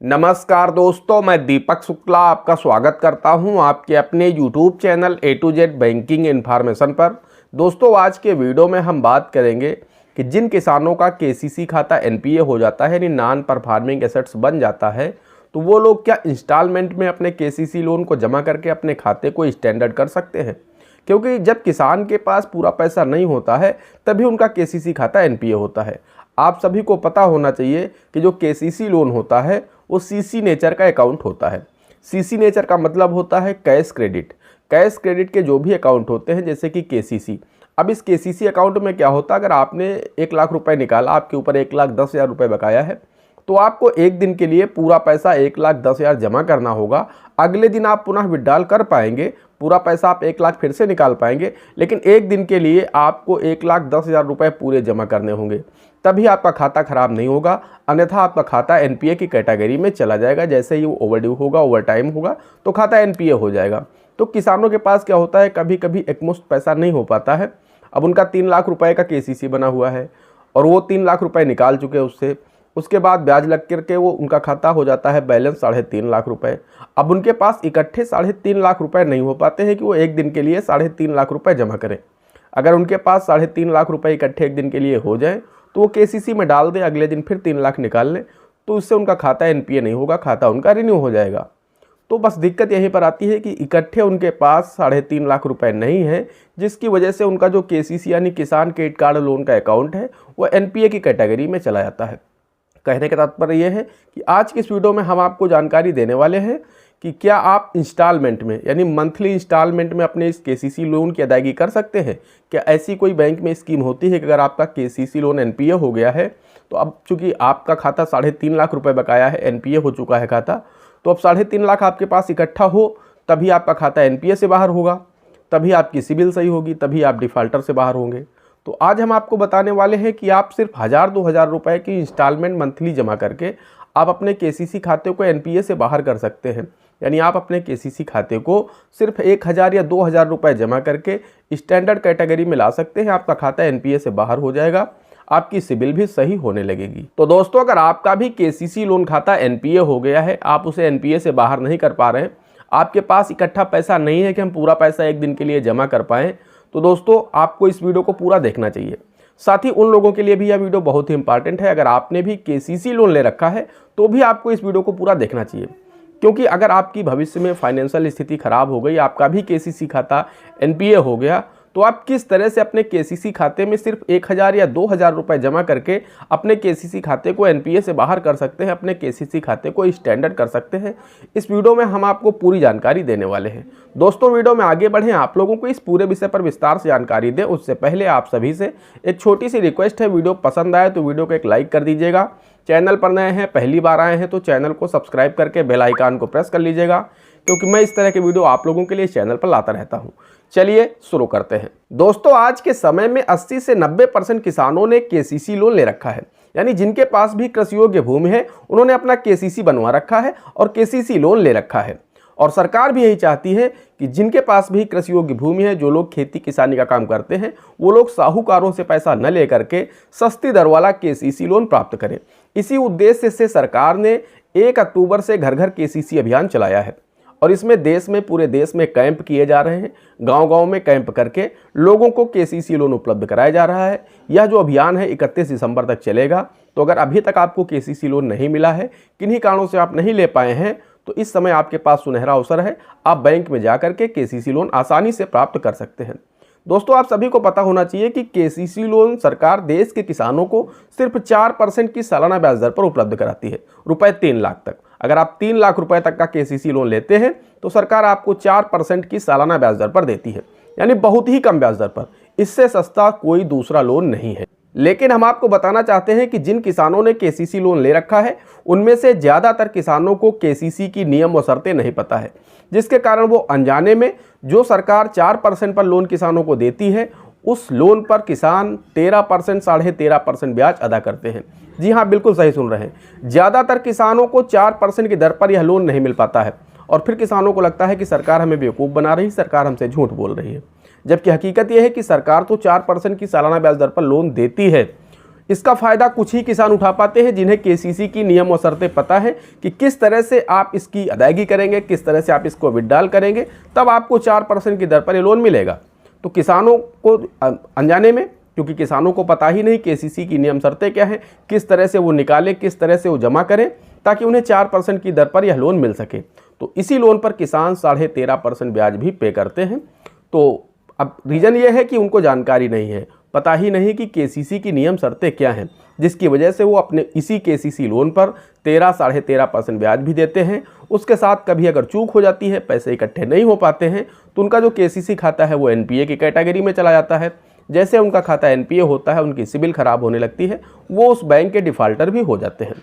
नमस्कार दोस्तों, मैं दीपक शुक्ला आपका स्वागत करता हूं आपके अपने YouTube channel A to Z banking information पर। दोस्तों, आज के वीडियो में हम बात करेंगे कि जिन किसानों का KCC खाता NPA हो जाता है यानी नॉन परफॉर्मिंग एसेट्स बन जाता है, तो वो लोग क्या इंस्टॉलमेंट में अपने KCC लोन को जमा करके अपने खाते को स्टैंडर्ड कर सकते हैं। क्योंकि जब किसान के पास पूरा पैसा नहीं होता है तभी उनका KCC खाता NPA होता है। आप सभी को पता होना चाहिए कि जो KCC लोन होता है वो CC नेचर का अकाउंट होता है। CC नेचर का मतलब होता है कैश क्रेडिट। कैश क्रेडिट के जो भी अकाउंट होते हैं जैसे कि KCC। अब इस KCC अकाउंट में क्या होता है, अगर आपने 1 लाख रुपए निकाला, आपके ऊपर 1,10,000 रुपये बकाया है, तो आपको एक दिन के लिए पूरा पैसा 1,10,000 जमा करना होगा। अगले दिन आप पुनः विड्रॉल कर पाएंगे, पूरा पैसा आप 1 लाख फिर से निकाल पाएंगे, लेकिन एक दिन के लिए आपको 1,10,000 रुपये पूरे जमा करने होंगे, तभी आपका खाता खराब नहीं होगा। अन्यथा आपका खाता NPA की कैटेगरी में चला जाएगा। जैसे ही वो ओवरड्यू होगा, ओवर टाइम होगा, तो खाता NPA हो जाएगा। तो किसानों के पास क्या होता है, कभी कभी एकमुश्त पैसा नहीं हो पाता है। अब उनका 3 लाख रुपए का KCC बना हुआ है और वो 3 लाख रुपए निकाल चुके हैं उसके बाद ब्याज लग करके वो उनका खाता हो जाता है बैलेंस 3.5 लाख रुपए। अब उनके पास इकट्ठे 3.5 लाख रुपए नहीं हो पाते हैं कि वो एक दिन के लिए 3.5 लाख रुपए जमा करें। अगर उनके पास 3.5 लाख रुपए इकट्ठे एक दिन के लिए हो जाए तो वो KCC में डाल दे, अगले दिन फिर 3 लाख निकाल लें, तो उससे उनका खाता NPA नहीं होगा, खाता उनका रिन्यू हो जाएगा। तो बस दिक्कत यहीं पर आती है कि इकट्ठे उनके पास 3.5 लाख रुपए नहीं है, जिसकी वजह से उनका जो KCC यानी किसान क्रेडिट कार्ड लोन का अकाउंट है वो NPA की कैटेगरी में चला जाता है। कहने का तात्पर्य यह है कि आज की इस वीडियो में हम आपको जानकारी देने वाले हैं कि क्या आप इंस्टॉलमेंट में यानी मंथली इंस्टॉलमेंट में अपने इस KCC लोन की अदायगी कर सकते हैं। क्या ऐसी कोई बैंक में स्कीम होती है कि अगर आपका KCC लोन NPA हो गया है, तो अब चूंकि आपका खाता 3.5 लाख रुपए बकाया है, NPA हो चुका है खाता, तो अब 3.5 लाख आपके पास इकट्ठा हो तभी आपका खाता NPA से बाहर होगा, तभी आपकी सिबिल सही होगी, तभी आप डिफ़ॉल्टर से बाहर होंगे। तो आज हम आपको बताने वाले हैं कि आप सिर्फ 1,000-2,000 रुपए की इंस्टॉलमेंट मंथली जमा करके आप अपने KCC खाते को NPA से बाहर कर सकते हैं। यानी आप अपने KCC खाते को सिर्फ 1,000 या 2,000 रुपये जमा करके स्टैंडर्ड कैटेगरी में ला सकते हैं। आपका खाता NPA से बाहर हो जाएगा, आपकी सिबिल भी सही होने लगेगी। तो दोस्तों, अगर आपका भी KCC लोन खाता NPA हो गया है, आप उसे NPA से बाहर नहीं कर पा रहे हैं, आपके पास इकट्ठा पैसा नहीं है कि हम पूरा पैसा एक दिन के लिए जमा कर पाएँ, तो दोस्तों आपको इस वीडियो को पूरा देखना चाहिए। साथ ही उन लोगों के लिए भी यह वीडियो बहुत ही इंपॉर्टेंट है, अगर आपने भी KCC लोन ले रखा है तो भी आपको इस वीडियो को पूरा देखना चाहिए। क्योंकि अगर आपकी भविष्य में फाइनेंशियल स्थिति खराब हो गई, आपका भी KCC खाता NPA हो गया, तो आप किस तरह से अपने KCC खाते में सिर्फ 1,000 या 2,000 रुपये जमा करके अपने KCC खाते को NPA से बाहर कर सकते हैं, अपने KCC खाते को स्टैंडर्ड कर सकते हैं। इस वीडियो में हम आपको पूरी जानकारी देने वाले हैं। दोस्तों, वीडियो में आगे बढ़ें, आप लोगों को इस पूरे विषय पर विस्तार से जानकारी दें उससे पहले आप सभी से एक छोटी सी रिक्वेस्ट है, वीडियो पसंद आए तो वीडियो को एक लाइक कर दीजिएगा। चैनल पर नए हैं, पहली बार आए हैं तो चैनल को सब्सक्राइब करके बेल आइकन को प्रेस कर लीजिएगा, क्योंकि मैं इस तरह के वीडियो आप लोगों के लिए इस चैनल पर लाता रहता हूं। चलिए शुरू करते हैं। दोस्तों, आज के समय में 80 से 90% किसानों ने KCC लोन ले रखा है। यानी जिनके पास भी कृषि योग्य भूमि है उन्होंने अपना KCC बनवा रखा है और KCC लोन ले रखा है। और सरकार भी यही चाहती है कि जिनके पास भी कृषि योग्य भूमि है, जो लोग खेती किसानी का काम करते हैं, वो लोग साहूकारों से पैसा न लेकर के सस्ती दर वाला KCC लोन प्राप्त करें। इसी उद्देश्य से सरकार ने 1 अक्टूबर से घर घर KCC अभियान चलाया है और इसमें पूरे देश में कैंप किए जा रहे हैं। गांव-गांव में कैंप करके लोगों को KCC लोन उपलब्ध कराया जा रहा है। यह जो अभियान है 31 दिसंबर तक चलेगा। तो अगर अभी तक आपको KCC लोन नहीं मिला है, किन्हीं कारणों से आप नहीं ले पाए हैं, तो इस समय आपके पास सुनहरा अवसर है, आप बैंक में जाकर के KCC लोन आसानी से प्राप्त कर सकते हैं। दोस्तों, आप सभी को पता होना चाहिए कि KCC लोन सरकार देश के किसानों को सिर्फ 4% की सालाना ब्याज दर पर उपलब्ध कराती है, रुपए 3 लाख तक। अगर आप 3 लाख रुपए तक का KCC लोन लेते हैं तो सरकार आपको 4% की सालाना ब्याज दर पर देती है, यानी बहुत ही कम ब्याज दर पर। इससे सस्ता कोई दूसरा लोन नहीं है। लेकिन हम आपको बताना चाहते हैं कि जिन किसानों ने KCC लोन ले रखा है उनमें से ज़्यादातर किसानों को KCC की नियम व शर्तें नहीं पता है, जिसके कारण वो अनजाने में जो सरकार 4% पर लोन किसानों को देती है, उस लोन पर किसान 13%, 13.5% ब्याज अदा करते हैं। जी हाँ, बिल्कुल सही सुन रहे हैं। ज़्यादातर किसानों को 4% की दर पर यह लोन नहीं मिल पाता है और फिर किसानों को लगता है कि सरकार हमें बेवकूफ़ बना रही है, सरकार हमसे झूठ बोल रही है। जबकि हकीकत यह है कि सरकार तो 4% की सालाना ब्याज दर पर लोन देती है, इसका फ़ायदा कुछ ही किसान उठा पाते हैं जिन्हें केसीसी की नियम और शर्तें पता है कि किस तरह से आप इसकी अदायगी करेंगे, किस तरह से आप इसको विड्रॉल करेंगे, तब आपको 4% की दर पर ये लोन मिलेगा। तो किसानों को अनजाने में, क्योंकि किसानों को पता ही नहीं केसीसी की नियम शर्तें क्या हैं, किस तरह से वो निकालें, किस तरह से वो जमा करें ताकि उन्हें 4% की दर पर यह लोन मिल सके। तो इसी लोन पर किसान 13.5% ब्याज भी पे करते हैं। तो अब रीज़न ये है कि उनको जानकारी नहीं है, पता ही नहीं कि केसीसी की नियम शर्तें क्या हैं, जिसकी वजह से वो अपने इसी केसीसी लोन पर 13-13.5% ब्याज भी देते हैं। उसके साथ कभी अगर चूक हो जाती है, पैसे इकट्ठे नहीं हो पाते हैं, तो उनका जो केसीसी खाता है वो एनपीए की कैटेगरी में चला जाता है। जैसे उनका खाता एनपीए होता है, उनकी सिबिल खराब होने लगती है, वो उस बैंक के डिफ़ाल्टर भी हो जाते हैं।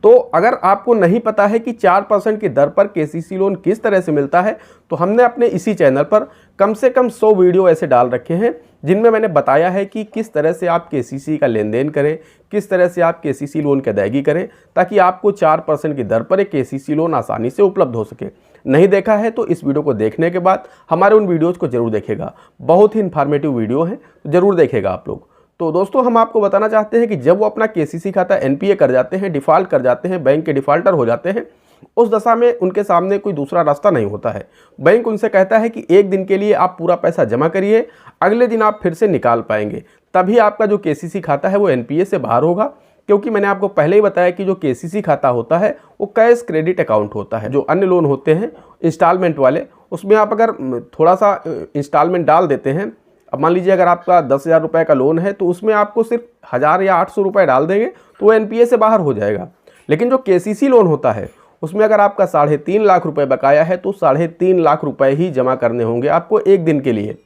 तो अगर आपको नहीं पता है कि 4% की दर पर केसीसी लोन किस तरह से मिलता है, तो हमने अपने इसी चैनल पर कम से कम 100 वीडियो ऐसे डाल रखे हैं जिनमें मैंने बताया है कि किस तरह से आप केसीसी का लेन देन करें, किस तरह से आप केसीसी लोन की अदायगी करें ताकि आपको 4% की दर पर एक केसीसी लोन आसानी से उपलब्ध हो सके। नहीं देखा है तो इस वीडियो को देखने के बाद हमारे उन वीडियोज़ को ज़रूर देखेगा, बहुत ही इन्फॉर्मेटिव वीडियो हैं, तो ज़रूर देखेगा आप लोग। तो दोस्तों, हम आपको बताना चाहते हैं कि जब वो अपना केसीसी खाता एनपीए कर जाते हैं, डिफ़ॉल्ट कर जाते हैं, बैंक के डिफ़ाल्टर हो जाते हैं, उस दशा में उनके सामने कोई दूसरा रास्ता नहीं होता है। बैंक उनसे कहता है कि एक दिन के लिए आप पूरा पैसा जमा करिए, अगले दिन आप फिर से निकाल पाएंगे, तभी आपका जो केसीसी खाता है वो एनपीए से बाहर होगा। क्योंकि मैंने आपको पहले ही बताया कि जो केसीसी खाता होता है वो कैश क्रेडिट अकाउंट होता है। जो अन्य लोन होते हैं इंस्टॉलमेंट वाले, उसमें आप अगर थोड़ा सा इंस्टॉलमेंट डाल देते हैं, अब मान लीजिए अगर आपका 10,000 रुपये का लोन है तो उसमें आपको सिर्फ 1,000 या 800 रुपये डाल देंगे तो वो एनपीए से बाहर हो जाएगा। लेकिन जो केसीसी लोन होता है उसमें अगर आपका 3.5 लाख रुपए बकाया है तो 3.5 लाख रुपए ही जमा करने होंगे आपको एक दिन के लिए।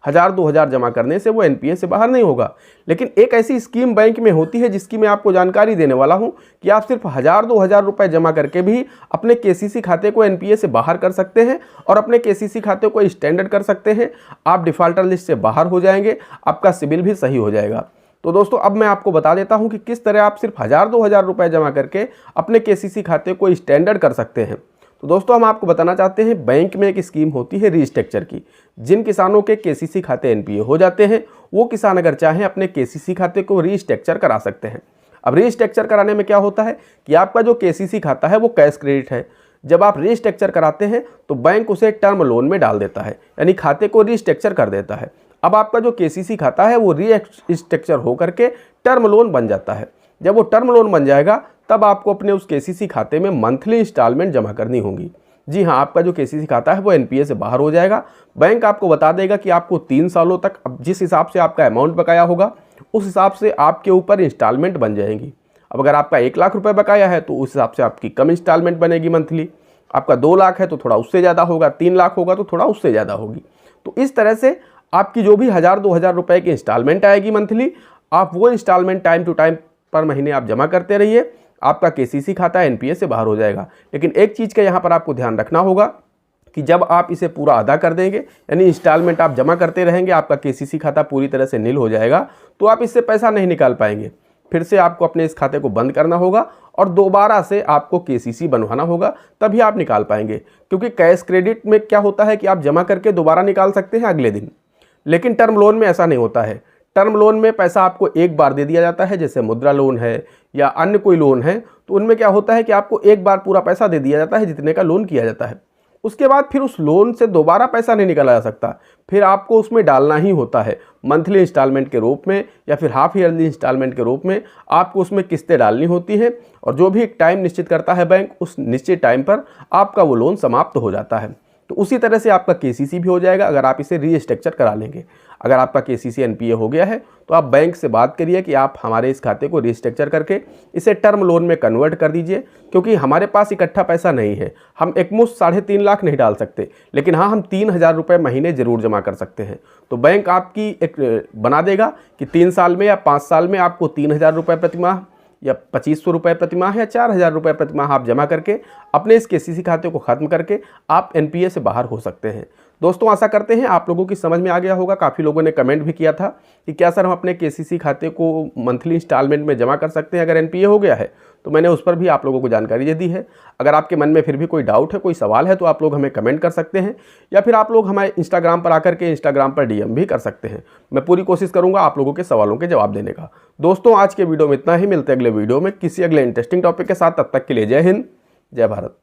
1,000-2,000 जमा करने से वो एनपीए से बाहर नहीं होगा। लेकिन एक ऐसी स्कीम बैंक में होती है जिसकी मैं आपको जानकारी देने वाला हूं कि आप सिर्फ 1,000-2,000 रुपये जमा करके भी अपने केसीसी खाते को एनपीए से बाहर कर सकते हैं और अपने केसीसी खाते को स्टैंडर्ड कर सकते हैं। आप डिफ़ाल्टर लिस्ट से बाहर हो जाएंगे, आपका सिबिल भी सही हो जाएगा। तो दोस्तों, अब मैं आपको बता देता हूं कि किस तरह आप सिर्फ 1,000-2,000 रुपये जमा करके अपने केसीसी खाते को स्टैंडर्ड कर सकते हैं। तो दोस्तों, हम आपको बताना चाहते हैं, बैंक में एक स्कीम होती है रीस्ट्रक्चर की। जिन किसानों के केसीसी खाते एनपीए हो जाते हैं, वो किसान अगर चाहें अपने केसीसी खाते को रीस्ट्रक्चर करा सकते हैं। अब रीस्ट्रक्चर कराने में क्या होता है कि आपका जो केसीसी खाता है वो कैश क्रेडिट है। जब आप रीस्ट्रक्चर कराते हैं तो बैंक उसे टर्म लोन में डाल देता है, यानी खाते को रीस्ट्रक्चर कर देता है। अब आपका जो केसीसी खाता है वो रीस्ट्रक्चर होकर के टर्म लोन बन जाता है। जब वो टर्म लोन बन जाएगा तब आपको अपने उस केसीसी खाते में मंथली इंस्टॉलमेंट जमा करनी होगी। जी हाँ, आपका जो केसीसी खाता है वो एनपीए से बाहर हो जाएगा। बैंक आपको बता देगा कि आपको 3 सालों तक, अब जिस हिसाब से आपका अमाउंट बकाया होगा उस हिसाब से आपके ऊपर इंस्टॉलमेंट बन जाएंगी। अब अगर आपका 1 लाख रुपए बकाया है तो उस हिसाब से आपकी कम इंस्टॉलमेंट बनेगी मंथली। आपका 2 लाख है तो थोड़ा उससे ज़्यादा होगा, 3 लाख होगा तो थोड़ा उससे ज़्यादा होगी। तो इस तरह से आपकी जो भी 1,000-2,000 रुपये की इंस्टॉलमेंट आएगी मंथली, आप वो इंस्टॉलमेंट टाइम टू टाइम पर महीने आप जमा करते रहिए, आपका केसीसी खाता एनपीए से बाहर हो जाएगा। लेकिन एक चीज़ का यहाँ पर आपको ध्यान रखना होगा कि जब आप इसे पूरा अदा कर देंगे, यानी इंस्टॉलमेंट आप जमा करते रहेंगे, आपका केसीसी खाता पूरी तरह से नील हो जाएगा, तो आप इससे पैसा नहीं निकाल पाएंगे। फिर से आपको अपने इस खाते को बंद करना होगा और दोबारा से आपको केसीसी बनवाना होगा, तभी आप निकाल पाएंगे। क्योंकि कैश क्रेडिट में क्या होता है कि आप जमा करके दोबारा निकाल सकते हैं अगले दिन, लेकिन टर्म लोन में ऐसा नहीं होता है। टर्म लोन में पैसा आपको एक बार दे दिया जाता है, जैसे मुद्रा लोन है या अन्य कोई लोन है, तो उनमें क्या होता है कि आपको एक बार पूरा पैसा दे दिया जाता है जितने का लोन किया जाता है। उसके बाद फिर उस लोन से दोबारा पैसा नहीं निकाला जा सकता, फिर आपको उसमें डालना ही होता है मंथली इंस्टॉलमेंट के रूप में या फिर हाफ ईयरली इंस्टॉलमेंट के रूप में। आपको उसमें किस्तें डालनी होती हैं और जो भी एक टाइम निश्चित करता है बैंक, उस निश्चित टाइम पर आपका वो लोन समाप्त हो जाता है। तो उसी तरह से आपका केसीसी भी हो जाएगा अगर आप इसे रीस्ट्रक्चर करा लेंगे। अगर आपका केसीसी एनपीए हो गया है तो आप बैंक से बात करिए कि आप हमारे इस खाते को रीस्ट्रक्चर करके इसे टर्म लोन में कन्वर्ट कर दीजिए, क्योंकि हमारे पास इकट्ठा पैसा नहीं है। हम एकमुश्त 3.5 लाख नहीं डाल सकते, लेकिन हाँ, हम 3,000 रुपये महीने ज़रूर जमा कर सकते हैं। तो बैंक आपकी एक बना देगा कि 3 साल में या 5 साल में आपको 3,000 रुपये प्रतिमाह या 2,500 रुपये प्रतिमाह या 4,000 रुपये प्रतिमाह आप जमा करके अपने इस केसीसी खाते को ख़त्म करके आप एनपीए से बाहर हो सकते हैं। दोस्तों आशा करते हैं आप लोगों की समझ में आ गया होगा। काफ़ी लोगों ने कमेंट भी किया था कि क्या सर हम अपने केसीसी खाते को मंथली इंस्टॉलमेंट में जमा कर सकते हैं अगर एनपीए हो गया है, तो मैंने उस पर भी आप लोगों को जानकारी दे दी है। अगर आपके मन में फिर भी कोई डाउट है, कोई सवाल है, तो आप लोग हमें कमेंट कर सकते हैं या फिर आप लोग हमारे इंस्टाग्राम पर आकर के इंस्टाग्राम पर डीएम भी कर सकते हैं। मैं पूरी कोशिश करूंगा आप लोगों के सवालों के जवाब देने का। दोस्तों आज के वीडियो में इतना ही, मिलते हैं अगले वीडियो में किसी अगले इंटरेस्टिंग टॉपिक के साथ। तब तक के लिए जय हिंद, जय भारत।